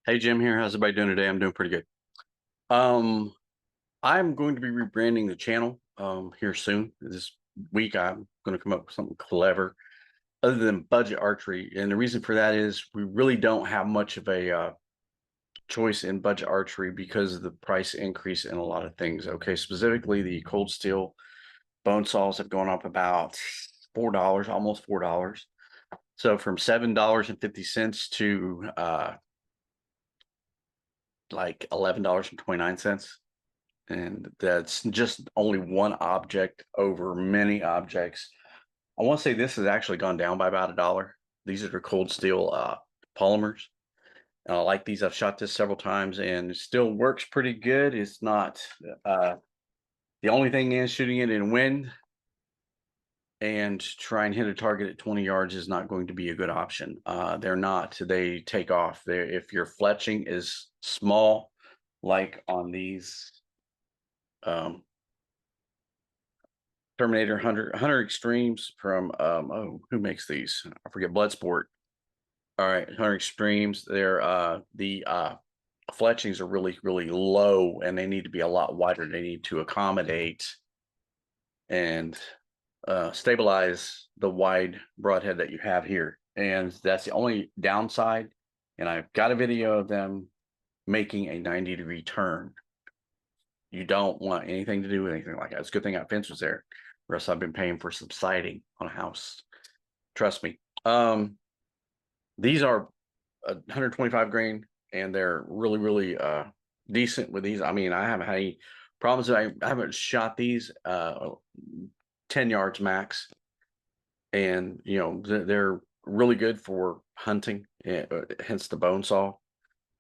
Hey Jim here. How's everybody doing today? I'm doing pretty good. Um, I'm going to be rebranding the channel here soon. This week I'm going to come up with something clever other than budget archery. And the reason for that is we really don't have much of a choice in budget archery because of the price increase in a lot of things. Okay, specifically the cold steel bone saws have gone up about $4, almost $4. So from $7.50 to like $11.29. And that's just only one object over many objects. I want to say this has actually gone down by about $1. These are the cold steel polymers. And I like these. I've shot this several times and it still works pretty good. It's not uh, the only thing is shooting it in wind and try and hit a target at 20 yards is not going to be a good option. They're not. They take off. If your fletching is small, like on these um, Terminator Hunter Extremes from oh, who makes these? I forget. Bloodsport. All right, Hunter Extremes. They're the fletchings are really low, and they need to be a lot wider. They need to accommodate and stabilize the wide broadhead that you have here, and that's the only downside. And I've got a video of them making a 90-degree turn. You don't want anything to do with anything like that. It's a good thing that fence was there, or else I've been paying for subsiding on a house. Trust me. These are 125 grain, and they're really decent with these. I mean, I haven't had any problems. I haven't shot these 10 yards max, and they're really good for hunting. Hence the bone saw.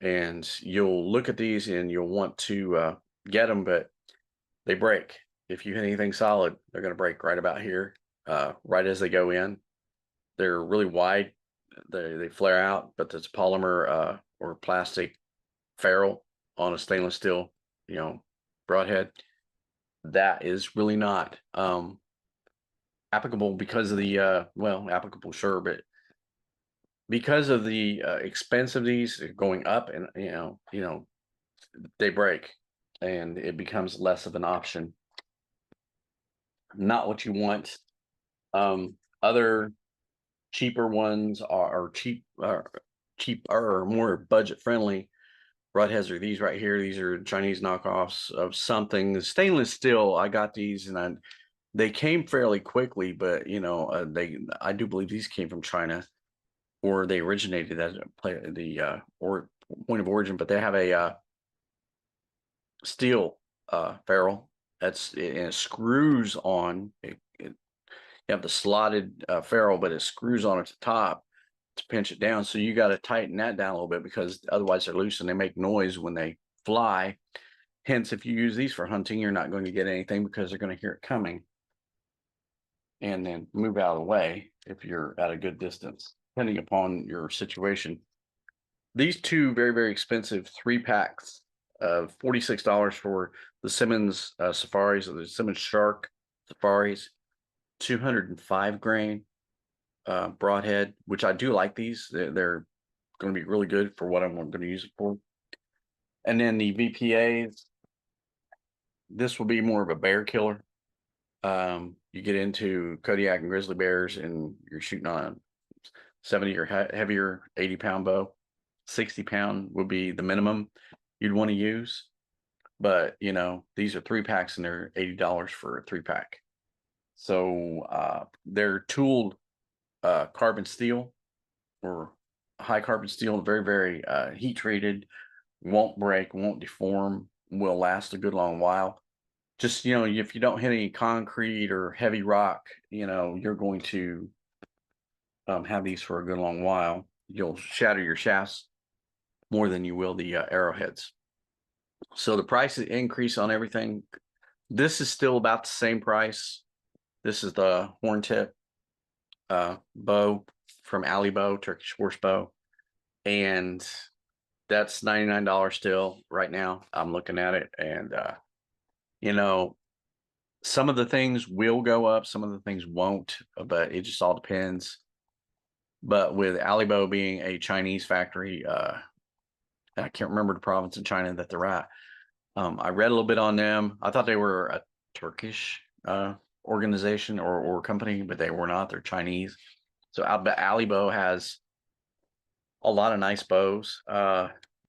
And you'll look at these and you'll want to get them, but they break. If you hit anything solid, they're going to break right about here, right as they go in. They're really wide. They flare out, but it's polymer or plastic ferrule on a stainless steel, you know, broadhead. That is really not applicable because of the well, applicable sure, but because of the expense of these going up, and they break, and it becomes less of an option. Not what you want. Other cheaper ones are cheaper, more budget friendly. Broadheads are these right here. These are Chinese knockoffs of something. The stainless steel, I got these and they came fairly quickly, but I do believe these came from China, or they originated as the or point of origin, but they have a steel ferrule and it screws on you have the slotted ferrule, but it screws on at the top to pinch it down. So you got to tighten that down a little bit because otherwise they're loose and they make noise when they fly. Hence, if you use these for hunting, you're not going to get anything because they're going to hear it coming and then move out of the way if you're at a good distance, depending upon your situation. These two very expensive 3 packs of $46 for the Simmons Safaris, or the Simmons Shark Safaris, 205 grain broadhead, which I do like these. They're going to be really good for what I'm going to use it for. And then the VPAs, this will be more of a bear killer. You get into Kodiak and grizzly bears, and you're shooting on a 70 or heavier 80-pound bow. 60-pound would be the minimum you'd want to use. But these are 3 packs, and they're $80 for a 3 pack. So they're tooled carbon steel or high carbon steel, very heat treated, won't break, won't deform, will last a good long while. Just if you don't hit any concrete or heavy rock, you're going to have these for a good long while. You'll shatter your shafts more than you will the arrowheads. So the price increase on everything. This is still about the same price. This is the horn tip bow from Alley Bow, Turkish horse bow, and that's $99 still right now. I'm looking at it, and some of the things will go up, some of the things won't, but it just all depends. But with Alley Bow being a Chinese factory, I can't remember the province in China that they're at. I read a little bit on them. I thought they were a Turkish organization or company, but they were not. They're Chinese. So Alibo has a lot of nice bows.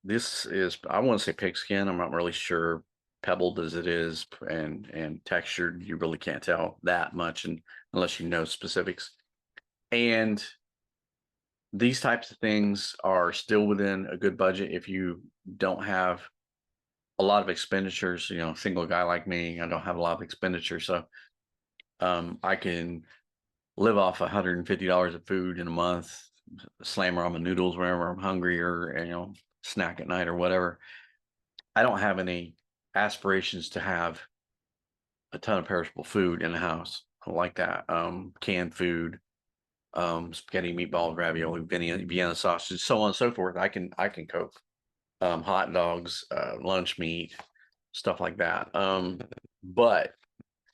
This is, I want to say pigskin. I'm not really sure. Pebbled as it is and textured, you really can't tell that much, and unless you know specifics. And these types of things are still within a good budget if you don't have a lot of expenditures. You know, single guy like me, I don't have a lot of expenditures, so I can live off $150 of food in a month, slam ramen noodles whenever I'm hungry, or snack at night or whatever. I don't have any aspirations to have a ton of perishable food in the house. I like that. Canned food, spaghetti, meatballs, ravioli, Vienna sausage, so on and so forth. I can cope. Hot dogs, lunch meat, stuff like that. But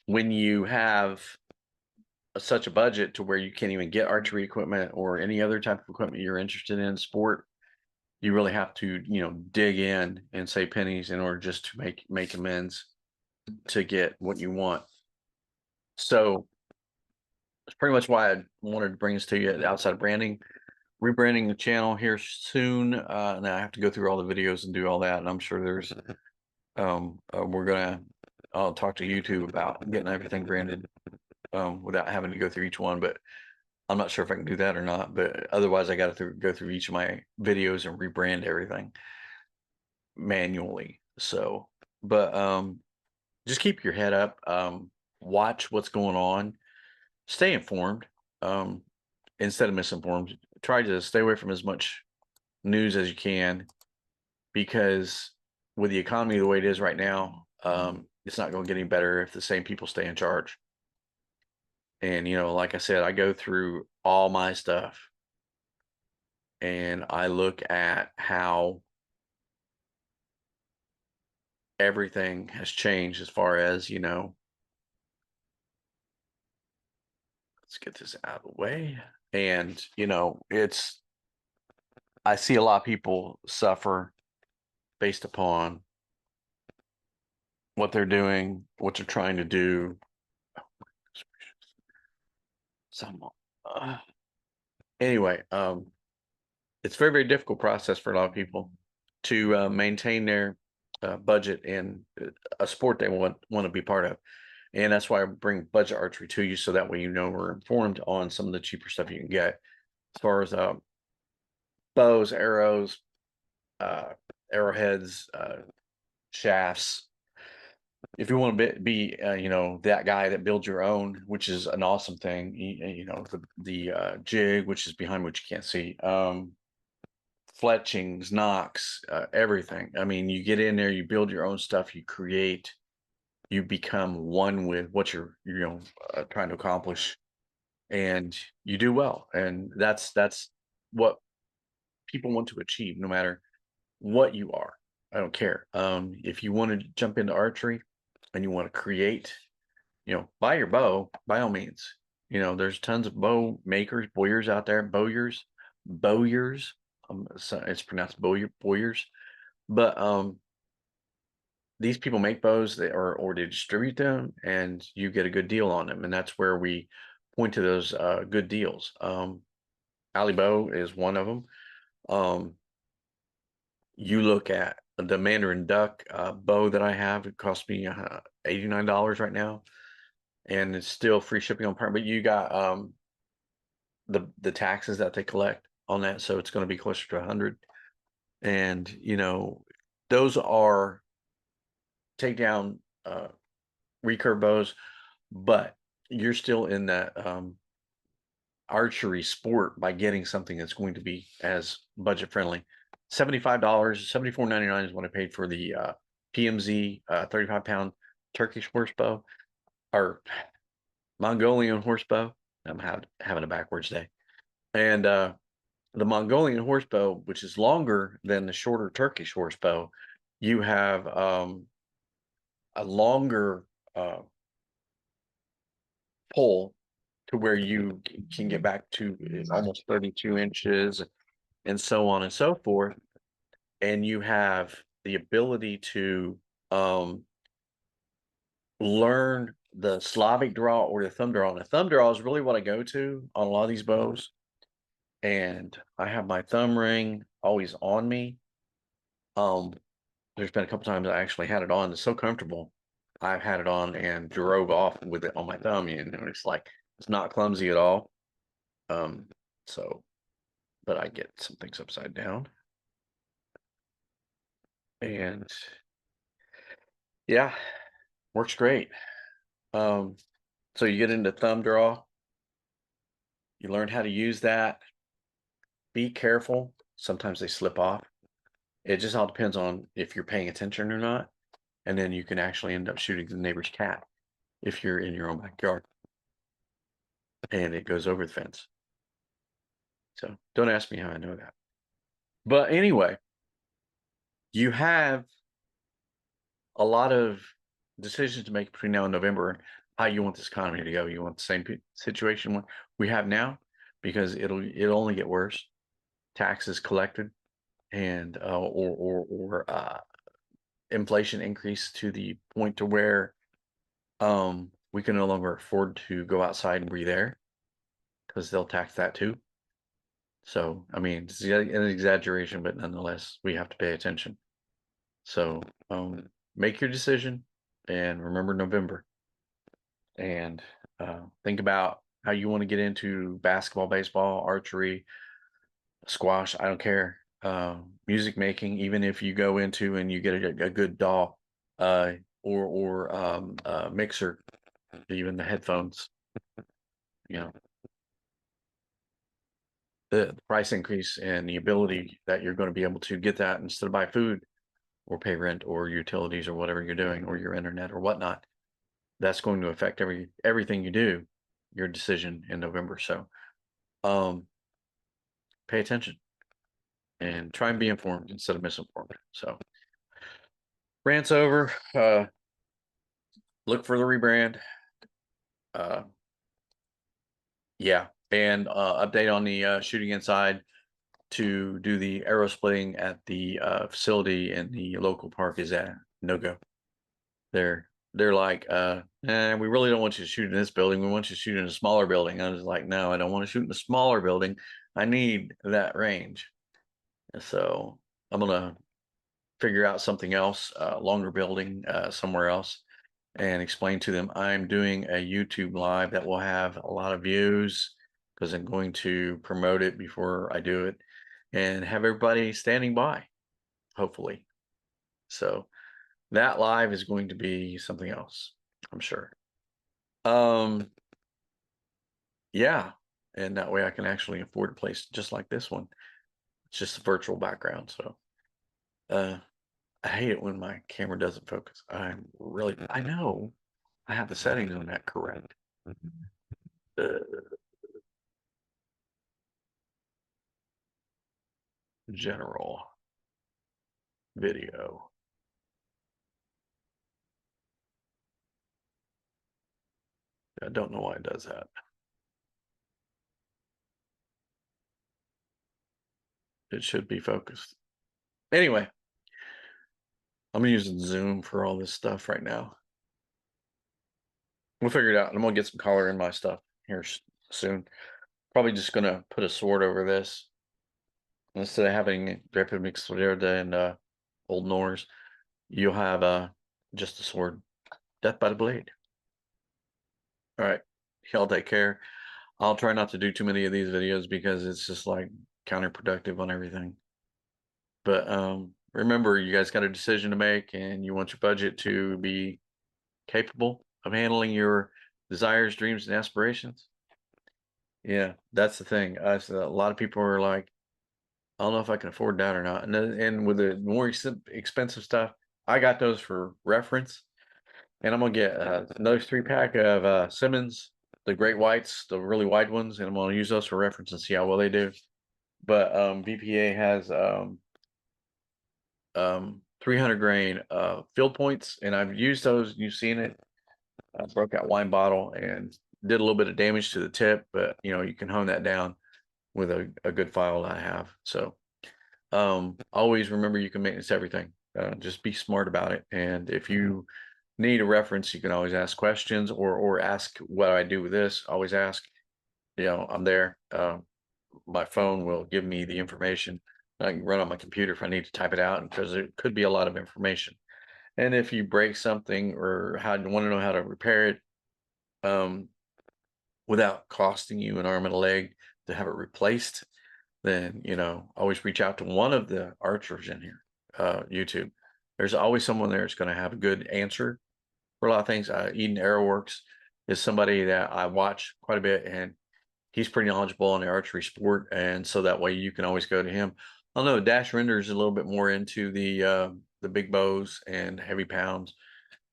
when you have such a budget to where you can't even get archery equipment or any other type of equipment you're interested in sport, you really have to, dig in and save pennies in order just to make amends to get what you want. So that's pretty much why I wanted to bring this to you outside of branding. Rebranding the channel here soon. Now I have to go through all the videos and do all that, and I'm sure there's I'll talk to YouTube about getting everything branded without having to go through each one, but I'm not sure if I can do that or not. But otherwise, I got to go through each of my videos and rebrand everything manually. So, but just keep your head up. Watch what's going on. Stay informed instead of misinformed. Try to stay away from as much news as you can, because with the economy the way it is right now, it's not going to get any better if the same people stay in charge. And like I said, I go through all my stuff and I look at how everything has changed as far as, let's get this out of the way. And, I see a lot of people suffer based upon what they're doing, what they're trying to do. Some, anyway, it's a very, very difficult process for a lot of people to maintain their budget in a sport they want to be part of. And that's why I bring budget archery to you, so that way we're informed on some of the cheaper stuff you can get as far as bows, arrows, arrowheads, shafts. If you want to be that guy that builds your own, which is an awesome thing, the jig, which is behind what you can't see, fletchings, knocks, everything. I mean, you get in there, you build your own stuff, you create, you become one with what you're trying to accomplish, and you do well. And that's what people want to achieve, no matter what you are. I don't care. If you want to jump into archery and you want to create, buy your bow, by all means. There's tons of bow makers, bowyers out there, bowyers. So it's pronounced bowyers, but these people make bows or they distribute them, and you get a good deal on them, and that's where we point to those good deals. Ali Bow is one of them. You look at the Mandarin Duck bow that I have. It cost me $89 right now, and it's still free shipping on Prime. But you got the taxes that they collect on that, so it's going to be closer to 100. And those are takedown recurve bows, but you're still in that archery sport by getting something that's going to be as budget friendly. $75, $74.99 is what I paid for the PMZ 35-pound Turkish horse bow, or Mongolian horse bow. I'm having a backwards day. And the Mongolian horse bow, which is longer than the shorter Turkish horse bow, you have a longer pull to where you can get back to almost 32 inches and so on and so forth. and you have the ability to learn the Slavic draw or the thumb draw. And the thumb draw is really what I go to on a lot of these bows. And I have my thumb ring always on me. There's been a couple times I actually had it on. It's so comfortable. I've had it on and drove off with it on my thumb, and it's like it's not clumsy at all. Um, so, but I get some things upside down, and yeah, works great. So you get into thumb draw, you learn how to use that. Be careful. Sometimes they slip off. It just all depends on if you're paying attention or not. And then you can actually end up shooting the neighbor's cat if you're in your own backyard and it goes over the fence. So don't ask me how I know that. But anyway, you have a lot of decisions to make between now and November how you want this economy to go. You want the same situation we have now because it'll only get worse. Taxes collected and or inflation increase to the point to where we can no longer afford to go outside and breathe air because they'll tax that too. So, I mean, it's an exaggeration, but nonetheless, we have to pay attention. So, make your decision and remember November and think about how you want to get into basketball, baseball, archery, squash. I don't care. Music making, even if you go into and you get a good DAW or mixer, even the headphones, you know, the price increase and the ability that you're going to be able to get that instead of buy food or pay rent or utilities or whatever you're doing or your internet or whatnot. That's going to affect everything you do, your decision in November. So pay attention and try and be informed instead of misinformed. So rant's over. Look for the rebrand. Yeah, and update on the shooting inside to do the arrow splitting at the facility in the local park is a no go. They're like, we really don't want you to shoot in this building. We want you to shoot in a smaller building. I was like, no, I don't want to shoot in a smaller building. I need that range. So I'm gonna figure out something else, longer building somewhere else, and explain to them I'm doing a YouTube live that will have a lot of views because I'm going to promote it before I do it and have everybody standing by, hopefully. So that live is going to be something else, I'm sure. Yeah, and that way I can actually afford a place just like this one. It's just a virtual background, so I hate it when my camera doesn't focus. I know I have the settings on that correct. General video. I don't know why it does that. It should be focused. Anyway, I'm using Zoom for all this stuff right now. We'll figure it out. I'm gonna get some color in my stuff here soon. Probably just gonna put a sword over this instead of having Drepe Mixlerde and Old Norse. You'll have just a sword, death by the blade. All right, y'all take care. I'll try not to do too many of these videos because it's just like counterproductive on everything. But remember, you guys got a decision to make and you want your budget to be capable of handling your desires, dreams, and aspirations. Yeah, that's the thing. So a lot of people are like, I don't know if I can afford that or not. And with the more expensive stuff, I got those for reference. And I'm gonna get another 3-pack of Simmons, the great whites, the really wide ones, and I'm gonna use those for reference and see how well they do. But BPA has 300 grain field points, and I've used those. You've seen it. I broke out wine bottle and did a little bit of damage to the tip, but you know you can hone that down with a good file that I have. So Always remember you can maintenance everything. Just be smart about it. And if you need a reference, you can always ask questions or ask what I do with this. Always ask. I'm there. My phone will give me the information. I can run on my computer if I need to type it out, because it could be a lot of information. And if you break something or want to know how to repair it, um, without costing you an arm and a leg to have it replaced, then always reach out to one of the archers in here. YouTube. There's always someone there that's going to have a good answer for a lot of things. Eden Arrowworks is somebody that I watch quite a bit, and he's pretty knowledgeable on the archery sport, and so that way you can always go to him. I know Dash Render is a little bit more into the big bows and heavy pounds,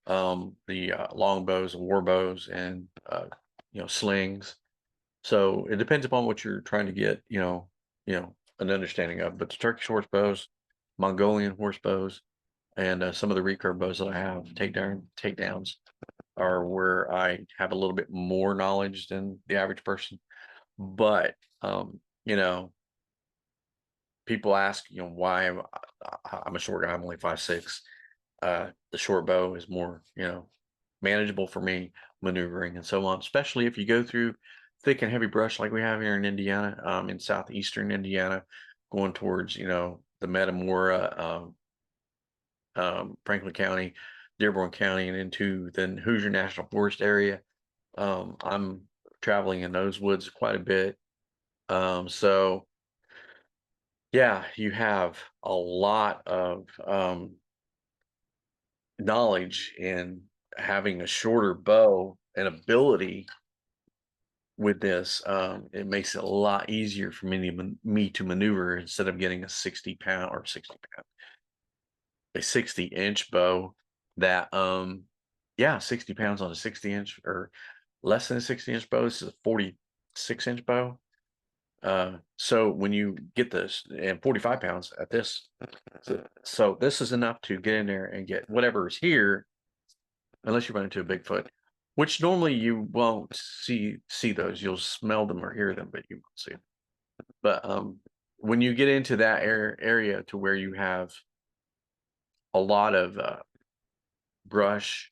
the long bows, war bows, and slings. So it depends upon what you're trying to get, an understanding of. But the Turkish horse bows, Mongolian horse bows, and some of the recurve bows that I have, takedowns, are where I have a little bit more knowledge than the average person. But people ask, why I'm a short guy. I'm only 5'6". The short bow is more, manageable for me, maneuvering and so on, especially if you go through thick and heavy brush like we have here in Indiana, in southeastern Indiana, going towards, the Metamora, Franklin County, Dearborn County, and into the Hoosier National Forest area. I'm traveling in those woods quite a bit. So yeah, you have a lot of knowledge in having a shorter bow and ability with this. It makes it a lot easier for me to maneuver, instead of getting a 60-pound or 60-pound, a 60-inch bow that, yeah, 60 pounds on a 60-inch or less than a 60-inch bow. This is a 46-inch bow. So when you get this, and 45 pounds at this, so this is enough to get in there and get whatever is here, unless you run into a Bigfoot, which normally you won't see those. You'll smell them or hear them, but you won't see them. But when you get into that area to where you have a lot of brush,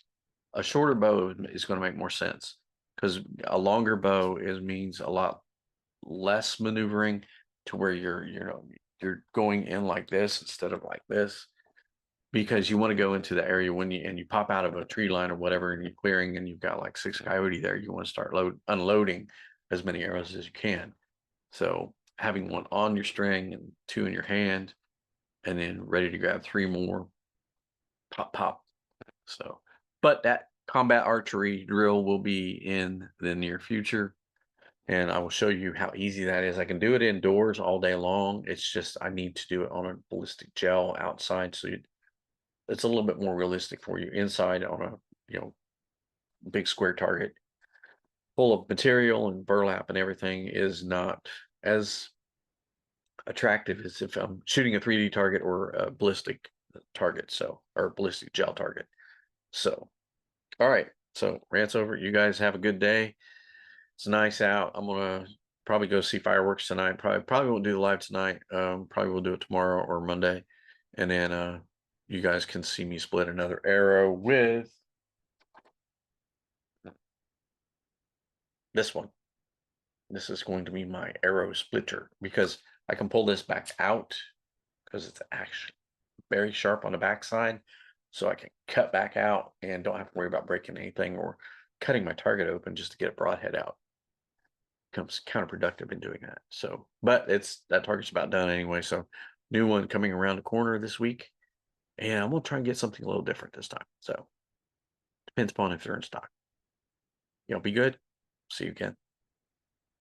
a shorter bow is going to make more sense, because a longer bow means a lot less maneuvering, to where you're going in like this instead of like this, because you want to go into the area when you pop out of a tree line or whatever, and you're clearing, and you've got like 6 coyote there. You want to start unloading as many arrows as you can. So having one on your string and 2 in your hand, and then ready to grab 3 more, pop pop. So, but that combat archery drill will be in the near future, and I will show you how easy that is. I can do it indoors all day long. It's just I need to do it on a ballistic gel outside, so it's a little bit more realistic for you. Inside on a big square target full of material and burlap and everything is not as attractive as if I'm shooting a 3D target or a ballistic target, or ballistic gel target. So all right, so rant's over. You guys have a good day. It's nice out. I'm gonna probably go see fireworks tonight. Probably won't do the live tonight. Probably will do it tomorrow or Monday, and then you guys can see me split another arrow with this one. This is going to be my arrow splitter, because I can pull this back out, because it's actually very sharp on the backside, so I can cut back out and don't have to worry about breaking anything or cutting my target open just to get a broadhead out. Becomes counterproductive in doing that. So, but that target's about done anyway. So new one coming around the corner this week, and I'm gonna try and get something a little different this time. So depends upon if they're in stock. Be good. See you again.